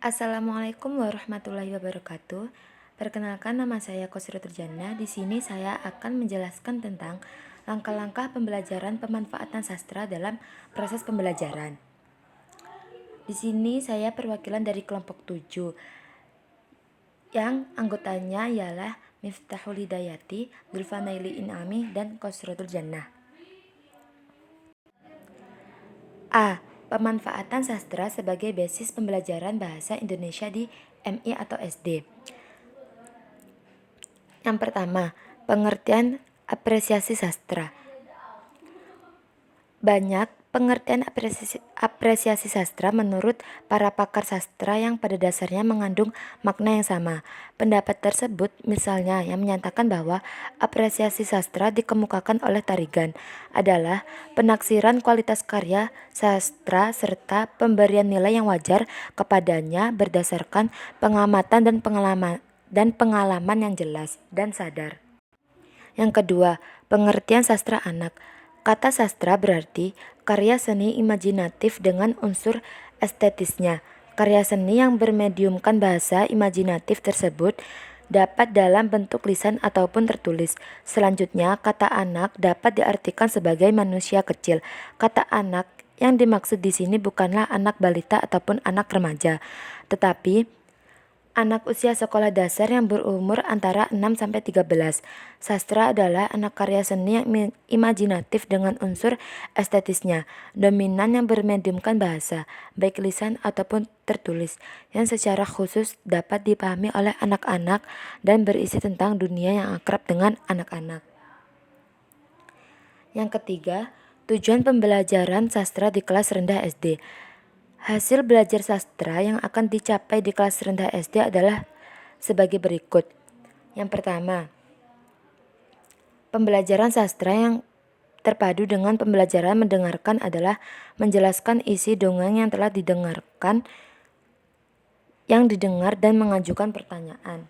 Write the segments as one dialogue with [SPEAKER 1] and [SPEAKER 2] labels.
[SPEAKER 1] Assalamualaikum warahmatullahi wabarakatuh. Perkenalkan, nama saya Kosratul Jannah. Di sini saya akan menjelaskan tentang langkah-langkah pembelajaran pemanfaatan sastra dalam proses pembelajaran. Di sini saya perwakilan dari kelompok 7 yang anggotanya ialah Miftahul Hidayati, Zulfanaili Inami, dan Kosratul Jannah. A. Pemanfaatan sastra sebagai basis pembelajaran bahasa Indonesia di MI atau SD. Yang pertama, pengertian apresiasi sastra. Banyak pengertian apresiasi sastra menurut para pakar sastra yang pada dasarnya mengandung makna yang sama. Pendapat tersebut misalnya yang menyatakan bahwa apresiasi sastra dikemukakan oleh Tarigan adalah penaksiran kualitas karya sastra serta pemberian nilai yang wajar kepadanya berdasarkan pengamatan dan pengalaman yang jelas dan sadar. Yang kedua, pengertian sastra anak. Kata sastra berarti karya seni imajinatif dengan unsur estetisnya. Karya seni yang bermediumkan bahasa imajinatif tersebut dapat dalam bentuk lisan ataupun tertulis. Selanjutnya, kata anak dapat diartikan sebagai manusia kecil. Kata anak yang dimaksud di sini bukanlah anak balita ataupun anak remaja, tetapi anak usia sekolah dasar yang berumur antara 6 sampai 13. Sastra adalah anak karya seni yang imajinatif dengan unsur estetisnya, dominan yang bermediumkan bahasa, baik lisan ataupun tertulis, yang secara khusus dapat dipahami oleh anak-anak dan berisi tentang dunia yang akrab dengan anak-anak. Yang ketiga, tujuan pembelajaran sastra di kelas rendah SD. Hasil belajar sastra yang akan dicapai di kelas rendah SD adalah sebagai berikut. Yang pertama, pembelajaran sastra yang terpadu dengan pembelajaran mendengarkan adalah menjelaskan isi dongeng yang telah didengarkan, yang didengar dan mengajukan pertanyaan.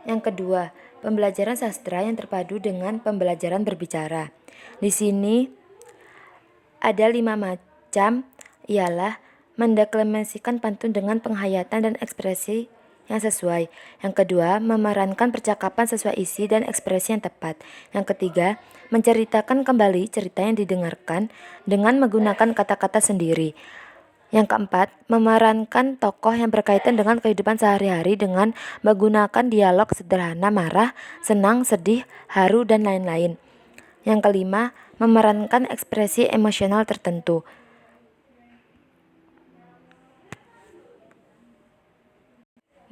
[SPEAKER 1] Yang kedua, pembelajaran sastra yang terpadu dengan pembelajaran berbicara. Di sini ada 5 macam, ialah mendeklamasikan pantun dengan penghayatan dan ekspresi yang sesuai. Yang kedua, memerankan percakapan sesuai isi dan ekspresi yang tepat. Yang ketiga, menceritakan kembali cerita yang didengarkan dengan menggunakan kata-kata sendiri. Yang keempat, memerankan tokoh yang berkaitan dengan kehidupan sehari-hari dengan menggunakan dialog sederhana, marah, senang, sedih, haru, dan lain-lain. Yang kelima, memerankan ekspresi emosional tertentu.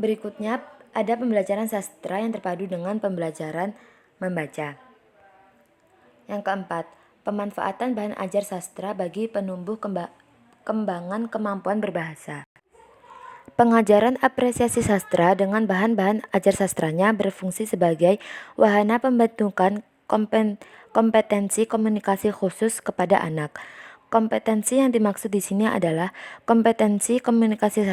[SPEAKER 1] Berikutnya ada pembelajaran sastra yang terpadu dengan pembelajaran membaca. Yang keempat, pemanfaatan bahan ajar sastra bagi penumbuh kembangan kemampuan berbahasa. Pengajaran apresiasi sastra dengan bahan-bahan ajar sastranya berfungsi sebagai wahana pembentukan kompetensi komunikasi khusus kepada anak. Kompetensi yang dimaksud di sini adalah kompetensi komunikasi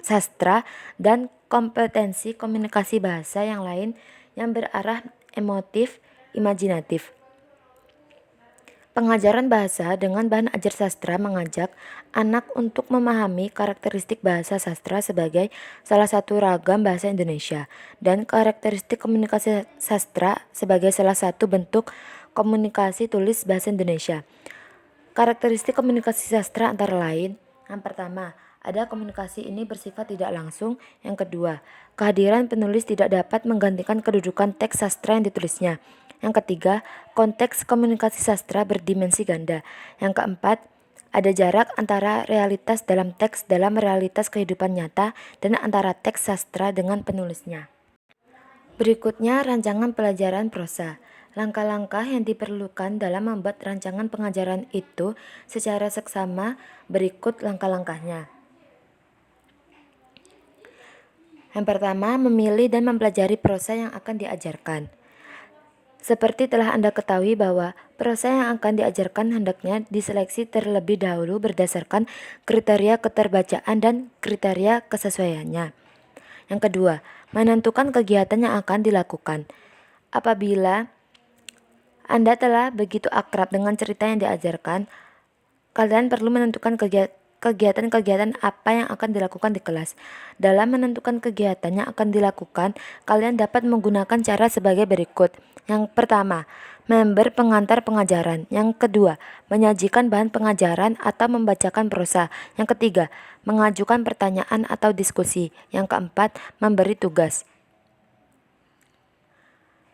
[SPEAKER 1] sastra dan kompetensi komunikasi bahasa yang lain yang berarah emotif, imajinatif. Pengajaran bahasa dengan bahan ajar sastra mengajak anak untuk memahami karakteristik bahasa sastra sebagai salah satu ragam bahasa Indonesia dan karakteristik komunikasi sastra sebagai salah satu bentuk komunikasi tulis bahasa Indonesia. Karakteristik komunikasi sastra antara lain, yang pertama, ada komunikasi ini bersifat tidak langsung. Yang kedua, kehadiran penulis tidak dapat menggantikan kedudukan teks sastra yang ditulisnya. Yang ketiga, konteks komunikasi sastra berdimensi ganda. Yang keempat, ada jarak antara realitas dalam teks dalam realitas kehidupan nyata dan antara teks sastra dengan penulisnya. Berikutnya, rancangan pelajaran prosa. Langkah-langkah yang diperlukan dalam membuat rancangan pengajaran itu secara seksama berikut langkah-langkahnya. Yang pertama, memilih dan mempelajari prosa yang akan diajarkan. Seperti telah Anda ketahui bahwa prosa yang akan diajarkan hendaknya diseleksi terlebih dahulu berdasarkan kriteria keterbacaan dan kriteria kesesuaiannya. Yang kedua, menentukan kegiatan yang akan dilakukan. Apabila Anda telah begitu akrab dengan cerita yang diajarkan, kalian perlu menentukan kegiatan-kegiatan apa yang akan dilakukan di kelas. Dalam menentukan kegiatan yang akan dilakukan, kalian dapat menggunakan cara sebagai berikut. Yang pertama, member pengantar pengajaran. Yang kedua, menyajikan bahan pengajaran atau membacakan prosa. Yang ketiga, mengajukan pertanyaan atau diskusi. Yang keempat, memberi tugas.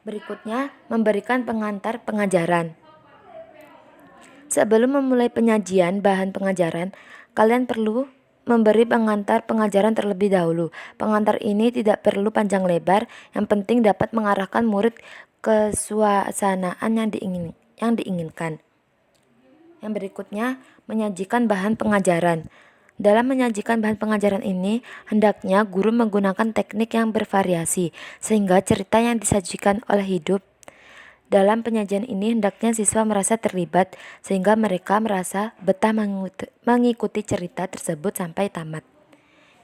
[SPEAKER 1] Berikutnya, memberikan pengantar pengajaran. Sebelum memulai penyajian bahan pengajaran, kalian perlu memberi pengantar pengajaran terlebih dahulu. Pengantar ini tidak perlu panjang lebar, yang penting dapat mengarahkan murid ke suasanaan yang diinginkan. Yang berikutnya, menyajikan bahan pengajaran. Dalam menyajikan bahan pengajaran ini, hendaknya guru menggunakan teknik yang bervariasi, sehingga cerita yang disajikan oleh hidup. Dalam penyajian ini, hendaknya siswa merasa terlibat, sehingga mereka merasa betah mengikuti cerita tersebut sampai tamat.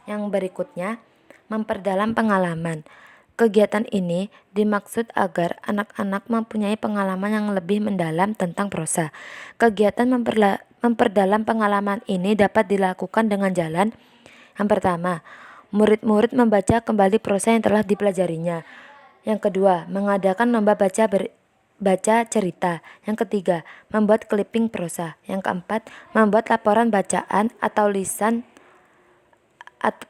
[SPEAKER 1] Yang berikutnya, memperdalam pengalaman. Kegiatan ini dimaksud agar anak-anak mempunyai pengalaman yang lebih mendalam tentang prosa. Kegiatan memperdalam pengalaman ini dapat dilakukan dengan jalan. Yang pertama, murid-murid membaca kembali prosa yang telah dipelajarinya. Yang kedua, mengadakan lomba baca cerita. Yang ketiga, membuat clipping prosa. Yang keempat, membuat laporan bacaan atau lisan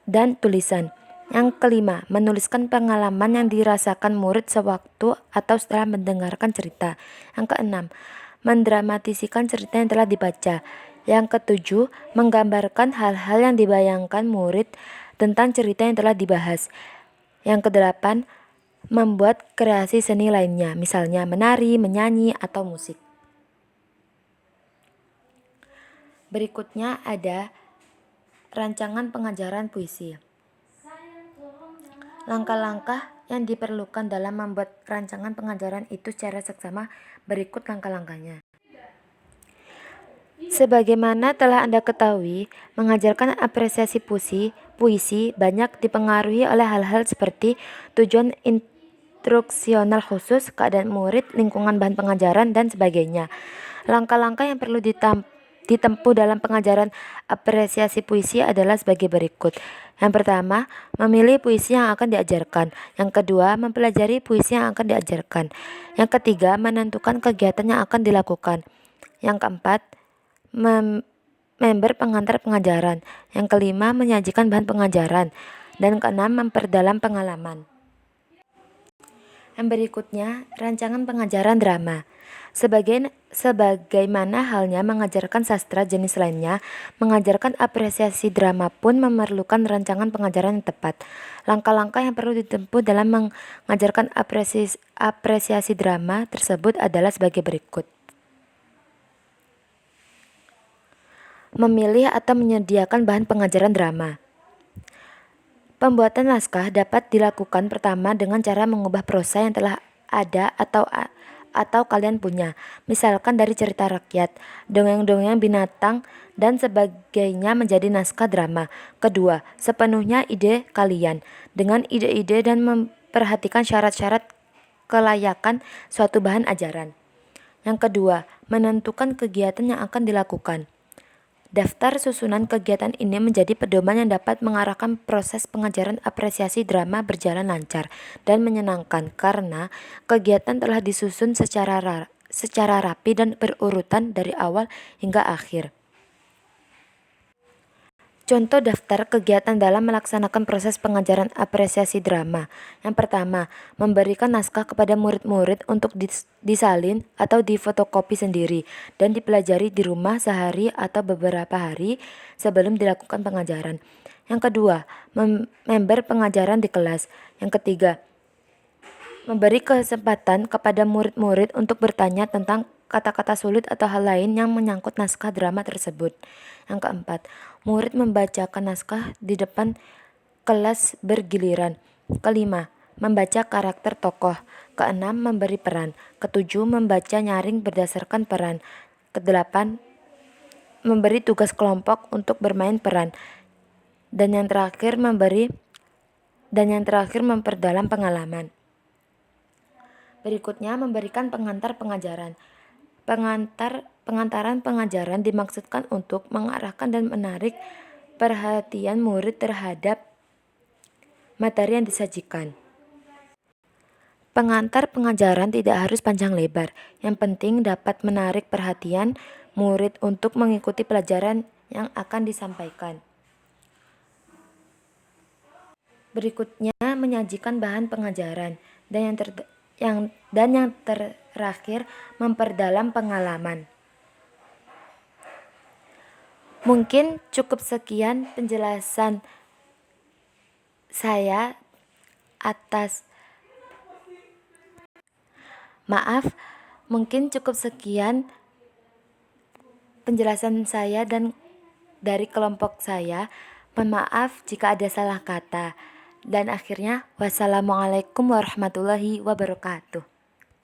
[SPEAKER 1] dan tulisan. Yang kelima, menuliskan pengalaman yang dirasakan murid sewaktu atau setelah mendengarkan cerita. Yang keenam, mendramatisikan cerita yang telah dibaca. Yang ketujuh, menggambarkan hal-hal yang dibayangkan murid tentang cerita yang telah dibahas. Yang kedelapan, membuat kreasi seni lainnya, misalnya menari, menyanyi, atau musik. Berikutnya ada rancangan pengajaran puisi. Langkah-langkah yang diperlukan dalam membuat rancangan pengajaran itu secara seksama berikut langkah-langkahnya. Sebagaimana telah Anda ketahui, mengajarkan apresiasi puisi banyak dipengaruhi oleh hal-hal seperti tujuan instruksional khusus, keadaan murid, lingkungan bahan pengajaran, dan sebagainya. Langkah-langkah yang perlu ditempuh dalam pengajaran apresiasi puisi adalah sebagai berikut. Yang pertama, memilih puisi yang akan diajarkan. Yang kedua, mempelajari puisi yang akan diajarkan. Yang ketiga, menentukan kegiatan yang akan dilakukan. Yang keempat, member pengantar pengajaran. Yang kelima, menyajikan bahan pengajaran. Dan keenam, memperdalam pengalaman. Yang berikutnya, rancangan pengajaran drama. Sebagaimana halnya mengajarkan sastra jenis lainnya, mengajarkan apresiasi drama pun memerlukan rancangan pengajaran yang tepat. Langkah-langkah yang perlu ditempuh dalam mengajarkan apresiasi drama tersebut adalah sebagai berikut. Memilih atau menyediakan bahan pengajaran drama. Pembuatan naskah dapat dilakukan pertama dengan cara mengubah prosa yang telah ada atau kalian punya, misalkan dari cerita rakyat, dongeng-dongeng binatang, dan sebagainya menjadi naskah drama. Kedua, sepenuhnya ide kalian, dengan ide-ide dan memperhatikan syarat-syarat kelayakan suatu bahan ajaran. Yang kedua, menentukan kegiatan yang akan dilakukan. Daftar susunan kegiatan ini menjadi pedoman yang dapat mengarahkan proses pengajaran apresiasi drama berjalan lancar dan menyenangkan karena kegiatan telah disusun secara rapi dan berurutan dari awal hingga akhir. Contoh daftar kegiatan dalam melaksanakan proses pengajaran apresiasi drama. Yang pertama, memberikan naskah kepada murid-murid untuk disalin atau difotokopi sendiri dan dipelajari di rumah sehari atau beberapa hari sebelum dilakukan pengajaran. Yang kedua, member pengajaran di kelas. Yang ketiga, memberi kesempatan kepada murid-murid untuk bertanya tentang kata-kata sulit atau hal lain yang menyangkut naskah drama tersebut. Yang keempat, murid membacakan naskah di depan kelas bergiliran. Kelima, membaca karakter tokoh. Keenam, memberi peran. Ketujuh, membaca nyaring berdasarkan peran. Kedelapan, memberi tugas kelompok untuk bermain peran. Dan yang terakhir, memperdalam pengalaman. Berikutnya, memberikan pengantar pengajaran. Pengantar Pengantaran pengajaran dimaksudkan untuk mengarahkan dan menarik perhatian murid terhadap materi yang disajikan. Pengantar pengajaran tidak harus panjang lebar, yang penting dapat menarik perhatian murid untuk mengikuti pelajaran yang akan disampaikan. Berikutnya menyajikan bahan pengajaran dan yang terakhir memperdalam pengalaman. Mungkin cukup sekian penjelasan saya atas mungkin cukup sekian penjelasan saya dan dari kelompok saya. Mohon maaf jika ada salah kata. Dan akhirnya, wassalamualaikum warahmatullahi wabarakatuh.